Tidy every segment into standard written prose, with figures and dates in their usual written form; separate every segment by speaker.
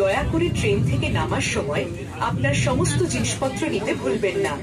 Speaker 1: দয়া করে ট্রেন থেকে নামার সময় আপনার সমস্ত জিনিসপত্র নিতে ভুলবেন না।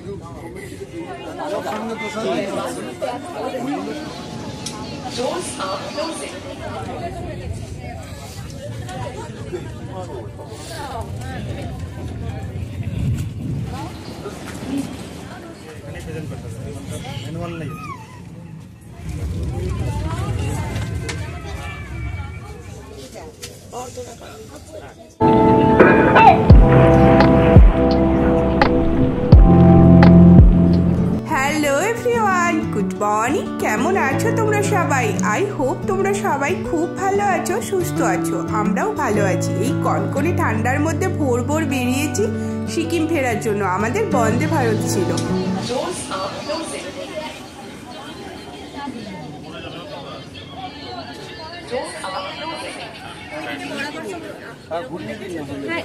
Speaker 2: Hello everyone, good morning. কেমন আছো তোমরা সবাই? আই হোপ তোমরা সবাই খুব ভালো আছো, সুস্থ আছো। আমরাও ভালো আছি। এই কনকনে ঠান্ডার মধ্যে ভোর ভোর বেরিয়েছি সিকিম ফেরার জন্য। আমাদের বন্দে ভারত ছিল।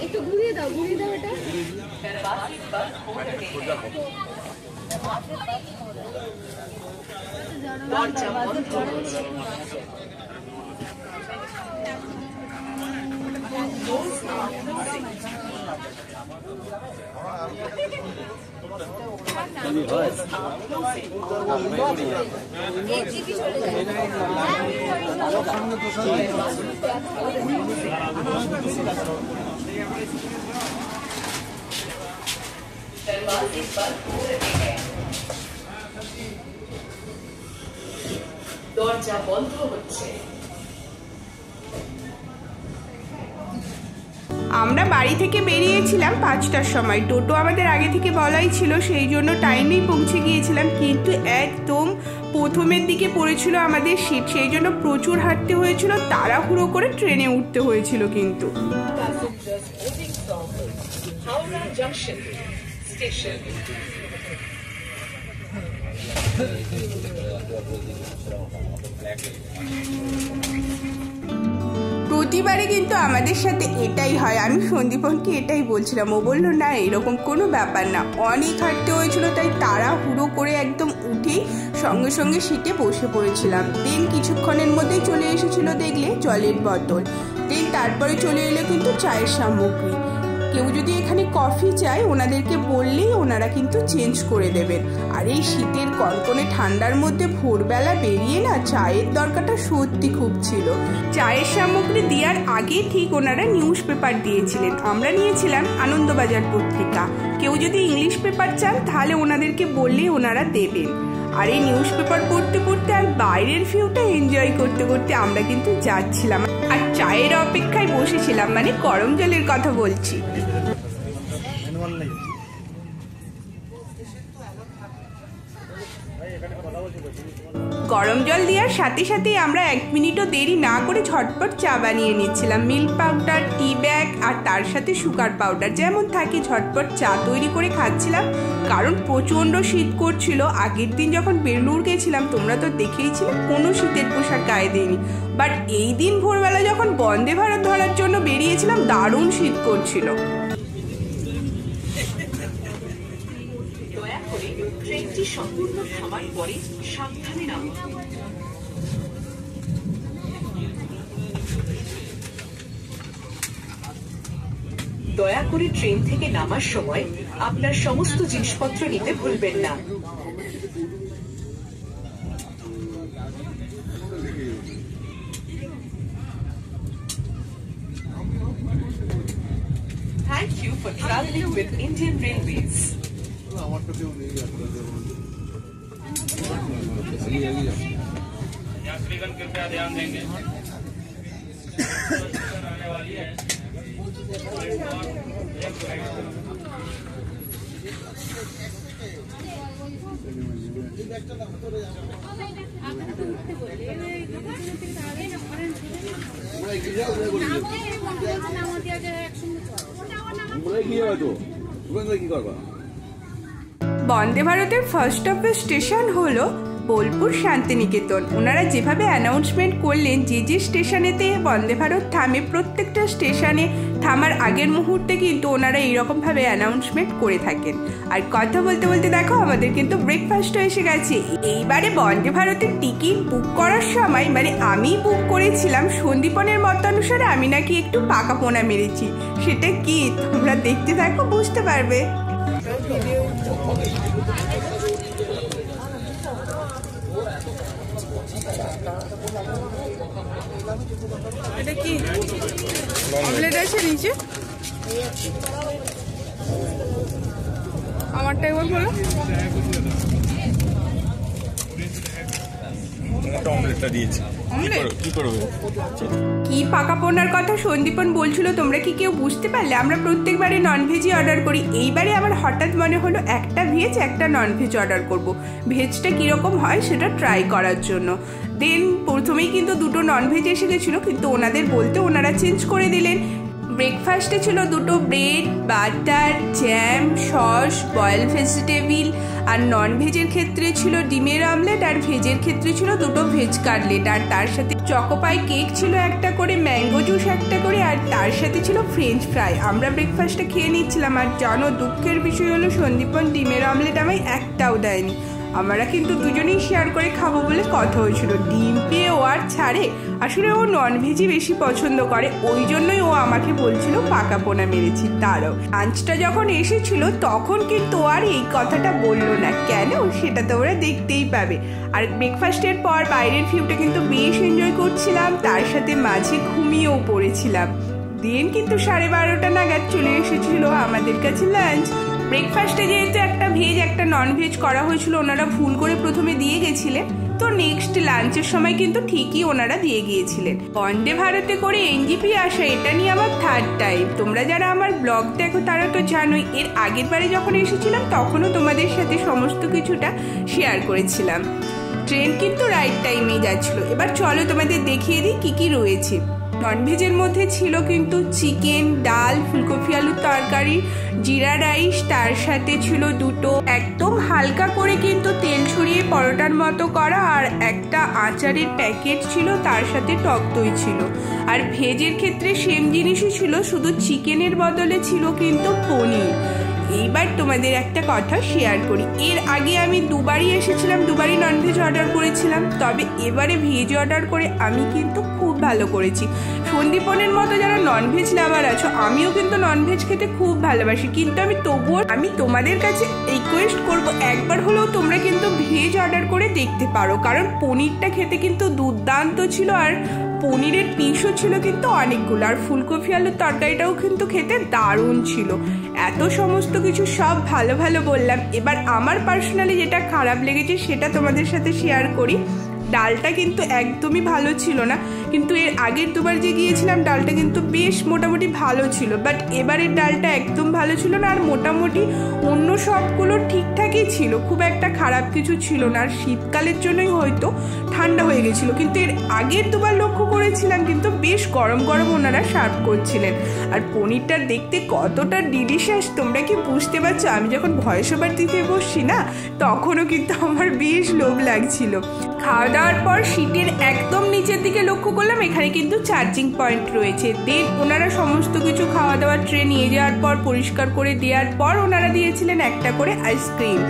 Speaker 3: একটু ঘুরিয়ে দাও এটা।
Speaker 1: দরজা বন্ধ হচ্ছে।
Speaker 2: আমরা বাড়ি থেকে বেরিয়েছিলাম 5টার সময়। টোটো আমাদের আগে থেকে বলাই ছিল, সেই জন্য টাইমেই পৌঁছে গিয়েছিলাম। কিন্তু একদম প্রথমের দিকে পড়েছিল আমাদের সিট, সেই জন্য প্রচুর হাঁটতে হয়েছিল, তাড়াহুড়ো করে ট্রেনে উঠতে হয়েছিল। কিন্তু প্রতিবারে কিন্তু আমাদের সাথে এটাই হয়। আমি সন্দীপনকে এটাই বলছিলাম, ও বললো না এরকম কোনো ব্যাপার না, অনেক হাঁটতে হয়েছিল, তাই তাড়াহুড়ো করে একদম উঠেই সঙ্গে সঙ্গে সিটে বসে পড়েছিলাম। দেন কিছুক্ষণের মধ্যেই চলে এসেছিল দেখলে জলের বোতল। দেন তারপরে চলে এলো কিন্তু চায়ের সামগ্রী। কেউ যদি এখানে কফি চায় ওনাদেরকে বললেই ওনারা কিন্তু চেঞ্জ করে দেবেন। আর এই শীতের কনকনে ঠান্ডার মধ্যে ভোরবেলা বেরিয়ে না চায়ের দরকারটা সত্যি খুব ছিল। চায়ের সামগ্রী দেওয়ার আগে ঠিক ওনারা নিউজ পেপার দিয়েছিলেন। আমরা নিয়েছিলাম আনন্দবাজার পত্রিকা। কেউ যদি ইংলিশ পেপার চান তাহলে ওনাদেরকে বললেই ওনারা দেবেন। আর এই নিউজ পেপার পড়তে পড়তে আর বাইরের ভিউটা এনজয় করতে করতে আমরা কিন্তু যাচ্ছিলাম। আর চায়ের অপেক্ষায় বসেছিলাম, মানে গরম জলের কথা বলছি। গরম জল দেওয়ার সাথে সাথেই আমরা 1 মিনিটও দেরি না করে ঝটপট চা বানিয়ে নিচ্ছিলাম। মিল্ক পাউডার, টি ব্যাগ আর তার সাথে সুগার পাউডার যেমন থাকে ঝটপট চা তৈরি করে খাচ্ছিলাম। কারণ প্রচণ্ড শীত করছিল। আগের দিন যখন বেলুড় গেছিলাম তোমরা তো দেখেইছিলে কোনো শীতের পোশাক গায়ে দিইনি, বাট এই দিন ভোরবেলা যখন বন্দে ভারত ধরার জন্য বেরিয়েছিলাম দারুণ শীত করছিল।
Speaker 1: ট্রেনটি সম্পূর্ণ থামার পরে সাবধানে নামুন। দয়া করে ট্রেন থেকে নামার সময় আপনার সমস্ত জিনিসপত্র নিতে ভুলবেন না। Thank you for traveling with Indian Railways.
Speaker 4: यात्रीगण कृपया ध्यान देंगे।
Speaker 2: বন্দে ভারতের ফার্স্ট স্টেশন হলো বোলপুর শান্তিনিকেতন। ওনারা যেভাবে অ্যানাউন্সমেন্ট করলেন যে যে স্টেশনেতে বন্দে ভারত থামে, প্রত্যেকটা স্টেশনে থামার আগের মুহূর্তে কিন্তু ওনারা এইরকমভাবে অ্যানাউন্সমেন্ট করে থাকেন। আর কথা বলতে বলতে দেখো আমাদের কিন্তু ব্রেকফাস্টও এসে গেছে। এইবারে বন্দে ভারতের টিকিট বুক করার সময় মানে আমি বুক করেছিলাম, সন্দীপনের মতানুসারে আমি নাকি একটু পাকা পোনা মেরেছি। সেটা কি তোমরা দেখতে থাকো, বুঝতে পারবে। এটা কি অমলেট আছে নিচে? আমারটা একবার বলো। কি পাকা পোনার কথা সন্দীপন বলছিল, তোমরা কি কেউ বুঝতে পারলে? আমরা প্রত্যেকবারে ননভেজই অর্ডার করি, এইবারে আমার হঠাৎ মনে হলো একটা ভেজ একটা ননভেজ অর্ডার করব। ভেজটা কীরকম হয় সেটা ট্রাই করার জন্য। দেন প্রথমেই কিন্তু দুটো ননভেজ এসে গেছিলো, কিন্তু ওনাদের বলতে ওনারা চেঞ্জ করে দিলেন। ব্রেকফাস্টে ছিল দুটো bread, butter, jam, sauce, boiled vegetable. আর ননভেজের ক্ষেত্রে ছিল ডিমের অমলেট, আর ভেজের ক্ষেত্রে ছিল দুটো ভেজ কাটলেট। আর তার সাথে চকোপাই কেক ছিল একটা করে, ম্যাঙ্গো জুস একটা করে, আর তার সাথে ছিল ফ্রেঞ্চ ফ্রাই। আমরা ব্রেকফাস্টে খেয়ে নিচ্ছিলাম। আর জানো দুঃখের বিষয় হলো সন্দীপন ডিমের অমলেট আমায় একটাও দেয়নি। আমরা কিন্তু দুজনেই শেয়ার করে খাবো বলে কথা হয়েছিল। ডিম পেয়ে ও আর ছাড়ে, আসলে ও ননভেজই বেশি পছন্দ করে, ওই জন্যই ও আমাকে বলছিল পাকা পোনা মেরেছি। তারও লাঞ্চটা যখন এসেছিল তখন কিন্তু আর এই কথাটা বললো না, কেন সেটা তো ওরা দেখতেই পাবে। আর ব্রেকফাস্টের পর বাইরের ভিউটা কিন্তু বেশ এনজয় করছিলাম, তার সাথে মাঝে ঘুমিয়েও পড়েছিলাম। দিন কিন্তু 12:30 নাগাদ চলে এসেছিল আমাদের কাছে লাঞ্চ। ব্রেকফাস্টে যেহেতু একটা ভেজ একটা ননভেজ করা হয়েছিল, ওনারা ভুল করে প্রথমে দিয়ে গেছিলেন, তো নেক্সট লাঞ্চের সময় কিন্তু ঠিকই ওনারা দিয়ে গিয়েছিলেন। বন্দে ভারতে করে এনজিপি আসা এটা নিয়ে আমার থার্ড টাইম। তোমরা যারা আমার ব্লগ দেখো তারা তো জানোই, এর আগের বারে যখন এসেছিলাম তখনও তোমাদের সাথে সমস্ত কিছুটা শেয়ার করেছিলাম। ট্রেন কিন্তু রাইট টাইমেই যাচ্ছিল। এবার চলো তোমাদের দেখিয়ে দিই কি কি রয়েছে। ননভেজের মধ্যে ছিল কিন্তু চিকেন, ডাল, ফুলকপি আলুর তরকারি, জিরা রাইস, তার সাথে ছিল দুটো একদম হালকা করে কিন্তু তেল ছড়িয়ে পরোটার মতো করা, আর একটা আচারের প্যাকেট ছিল, তার সাথে টক দই ছিল। আর ভেজের ক্ষেত্রে সেম জিনিসই ছিল, শুধু চিকেনের বদলে ছিল কিন্তু পনির। এইবার তোমাদের একটা কথা শেয়ার করি, এর আগে আমি দুবারই এসেছিলাম, দুবারই ননভেজ অর্ডার করেছিলাম, তবে এবারে ভেজ অর্ডার করে আমি কিন্তু খুব ভালো করেছি। সন্দীপনের মতো যারা ননভেজ লাভার আছো, আমিও কিন্তু ননভেজ খেতে খুব ভালোবাসি, কিন্তু আমি তোমাদের কাছে রিকোয়েস্ট করব একবার হলেও তোমরা কিন্তু ভেজ অর্ডার করে দেখতে পারো, কারণ পনিরটা খেতে কিন্তু দুর্দান্ত ছিল, আর পনিরের পিসও ছিল কিন্তু অনেকগুলো, আর ফুলকপি আলুর তরকারিটাও কিন্তু খেতে দারুণ ছিল। এত সমস্ত কিছু সব ভালো ভালো বললাম, এবার আমার পার্সোনালি যেটা খারাপ লেগেছে সেটা তোমাদের সাথে শেয়ার করি। ডালটা কিন্তু একদমই ভালো ছিল না, কিন্তু এর আগের দুবার যে গিয়েছিলাম ডালটা কিন্তু বেশ মোটামুটি ভালো ছিল, বাট এবারের ডালটা একদম ভালো ছিল না। আর মোটামুটি অন্য সবগুলো ঠিকঠাকই ছিল, খুব একটা খারাপ কিছু ছিল না। আর শীতকালের জন্যই হয়তো ঠান্ডা হয়ে গেছিলো, কিন্তু এর আগের দুবার লক্ষ্য করেছিলাম কিন্তু বেশ গরম গরম ওনারা সার্ভ করছিলেন। আর পনিরটা দেখতে কতটা ডিলিশিয়াস তোমরা কি বুঝতে পারছো? আমি যখন ভয়েস ওভার দিতে বসছি না, তখনও কিন্তু আমার বেশ লোভ লাগছিল। খাওয়া দাওয়ার পর সিটের একদম নিচের দিকে লক্ষ্য করলাম, এখানে কিন্তু চার্জিং পয়েন্ট রয়েছে। দেন ওনারা সমস্ত কিছু খাওয়া দাওয়ার ট্রে নিয়ে যাওয়ার পর পরিষ্কার করে দেওয়ার পর ওনারা দিয়েছিলেন একটা করে আইসক্রিম।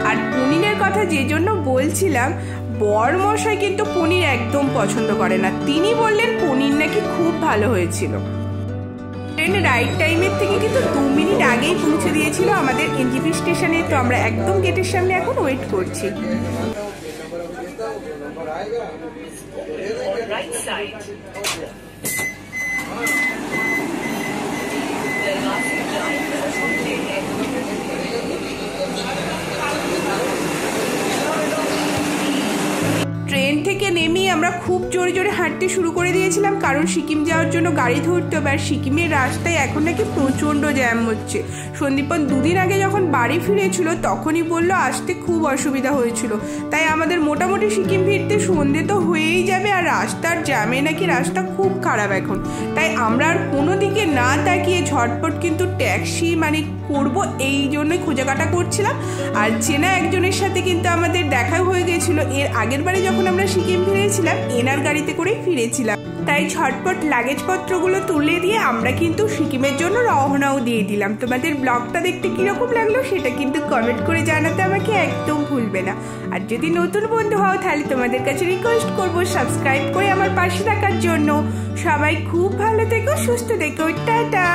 Speaker 2: আর পনিরের কথা যে জন্য বলছিলাম, বর মশাই কিন্তু পনির একদম পছন্দ করে না, তিনি বললেন পনির নাকি খুব ভালো হয়েছিল। ট্রেন রাইট টাইমের থেকে কিন্তু 2 মিনিট আগেই পৌঁছে দিয়েছিল আমাদের এনজিপি স্টেশনে, তো আমরা একদম গেটের সামনে এখন ওয়েট করছি।
Speaker 1: Right side.
Speaker 2: ট্রেন থেকে নেমেই আমরা খুব জোরে জোরে হাঁটতে শুরু করে দিয়েছিলাম, কারণ সিকিম যাওয়ার জন্য গাড়ি ধরতে হবে। আর সিকিমের রাস্তায় এখন নাকি প্রচণ্ড জ্যাম হচ্ছে। সন্দীপন 2 দিন আগে যখন বাড়ি ফিরেছিল তখনই বলল আসতে খুব অসুবিধা হয়েছিল, তাই আমাদের মোটামুটি সিকিম ফিরতে সন্ধে তো হয়েই যাবে। আর রাস্তার জ্যামে নাকি রাস্তা খুব খারাপ এখন, তাই আমরা আর কোনো দিকে না তাকিয়ে ঝটপট কিন্তু ট্যাক্সি মানে করব এই জন্যই খোঁজাকাটা করছিলাম। আর চেনা একজনের সাথে কিন্তু আমাদের দেখাও হয়ে গেছিলো, এর আগের বারে যখন আমরা সিকিম ফিরেছিলাম এনার গাড়িতে করেই ফিরেছিলাম। তাই ঝটপট লাগেজপত্রগুলো তুলে দিয়ে আমরা কিন্তু সিকিমের জন্য রওনাও দিয়ে দিলাম। তোমাদের ব্লগটা দেখতে কীরকম লাগলো সেটা কিন্তু কমেন্ট করে জানাতে আমাকে একদম ভুলবে না। আর যদি নতুন বন্ধু হও তাহলে তোমাদের কাছে রিকোয়েস্ট করবো সাবস্ক্রাইব করে আমার পাশে থাকার জন্য। সবাই খুব ভালো থেকো, সুস্থ থেকো, টাটা।